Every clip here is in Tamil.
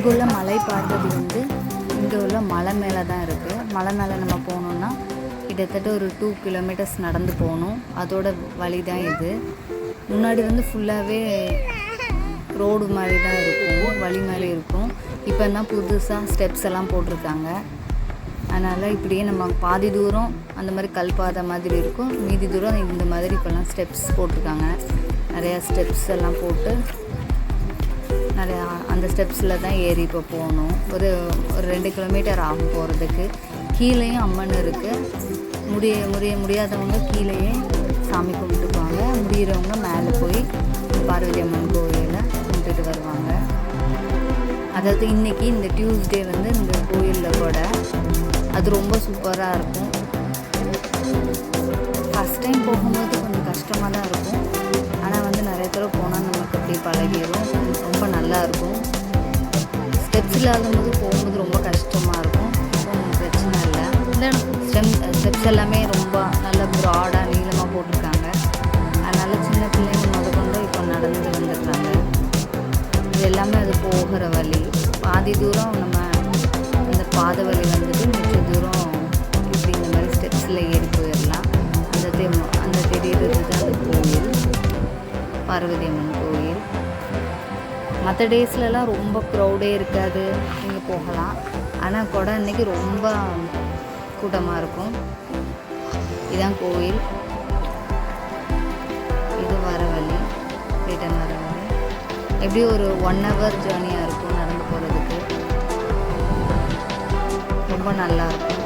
இங்கே உள்ள மலை பார்வதி வந்து இங்கே உள்ள மலை மேலே தான் இருக்குது. மலை மேலே நம்ம போகணுன்னா கிட்டத்தட்ட ஒரு 2 கிலோமீட்டர்ஸ் நடந்து போகணும். அதோட வழி தான் இது. முன்னாடி வந்து ஃபுல்லாகவே ரோடு மாதிரி தான் இருக்கும், வழி மாதிரி இருக்கும். இப்போ தான் புதுசாக ஸ்டெப்ஸ் எல்லாம் போட்டிருக்காங்க. அதனால் இப்படியே நம்ம பாதி தூரம் அந்த மாதிரி கல்பாதை மாதிரி இருக்கும், மீதி தூரம் இந்த மாதிரி இப்போல்லாம் ஸ்டெப்ஸ் போட்டிருக்காங்க. நிறையா ஸ்டெப்ஸ் எல்லாம் போட்டு நிறையா அந்த ஸ்டெப்ஸில் தான் ஏறி இப்போ போகணும். ஒரு 2 கிலோமீட்டர் ஆகும் போகிறதுக்கு. கீழேயும் அம்மன் இருக்குது. முடியாதவங்க கீழேயே சாமி கும்பிட்டுக்குவாங்க. முடிகிறவங்க மேலே போய் பார்வதி அம்மன் கோயிலில் கும்பிட்டுட்டு வருவாங்க. அதாவது இன்றைக்கி இந்த டியூஸ்டே வந்து இந்த கோயிலில் கூட அது ரொம்ப சூப்பராக இருக்கும். ஃபஸ்ட் டைம் போகும்போது கொஞ்சம் கஷ்டமாக தான் இருக்கும். ஆனால் வந்து நிறைய தடவை போனால் நமக்கு அப்படியே பழகிடும். ரொம்ப நல்லா இருக்கும். ஸ்டெப்ஸ் இல்லாதபோது போகும்போது ரொம்ப கஷ்டமாக இருக்கும். ஒன்றும் பிரச்சனை இல்லை. இந்த ஸ்டெப்ஸ் எல்லாமே ரொம்ப நல்ல ப்ராடாக நீளமாக போட்டிருக்காங்க. அதனால் சின்ன பிள்ளைங்க முதற்கொண்டு இப்போ நடந்து வந்துடுறாங்க. இது எல்லாமே அது போகிற வழி. பாதி தூரம் நம்ம அந்த பாதை வழி வந்துட்டு மிச்ச தூரம் இப்படி இந்த மாதிரி ஸ்டெப்ஸில் ஏறி போயிடலாம். அந்த தெரியுறது தான் அந்த கோயில், பார்வதி அம்மன் கோயில். மற்ற டேஸ்லலாம் ரொம்ப க்ரௌடே இருக்காது, நீங்கள் போகலாம். ஆனால் கூட அன்றைக்கி ரொம்ப கூட்டமாக இருக்கும். இதுதான் கோயில். இது வர வழி, ரிட்டன் வர வழி. எப்படி ஒரு 1 hour ஜேர்னியாக இருக்கும் நடந்து போகிறதுக்கு. ரொம்ப நல்லாயிருக்கும்.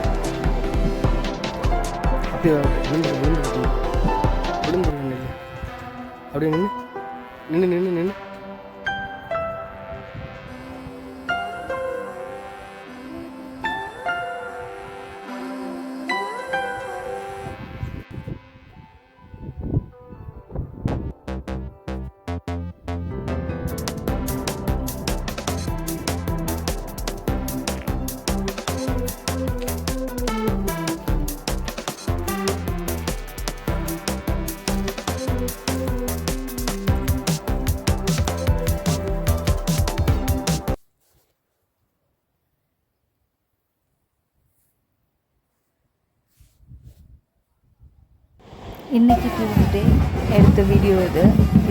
அப்படி நின்று இன்றைக்கி டியூஸ்டே எடுத்த வீடியோ இது.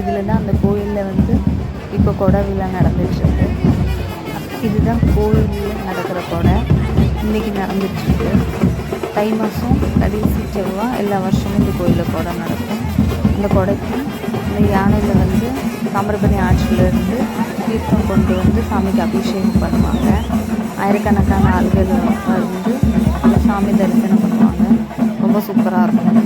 இதில் தான் அந்த கோயிலில் வந்து இப்போ கொடை விழா நடந்துட்டுருக்கு. இதுதான் கோயிலில் நடக்கிற கொடை. இன்றைக்கி நடந்துட்டுருக்கு. தை மாதம் கடைசி செவ்வாய் எல்லா வருஷமும் இந்த கோயிலில் கொடை நடக்கும். இந்த கொடைக்கு இந்த யானையில் வந்து தாமிரபரணி ஆற்றிலேருந்து தீர்த்தம் கொண்டு வந்து சாமிக்கு அபிஷேகம் பண்ணுவாங்க. ஆயிரக்கணக்கான ஆள்கள் வந்து அந்த சாமி தரிசனம் பண்ணுவாங்க. ரொம்ப சூப்பராக இருக்கும்.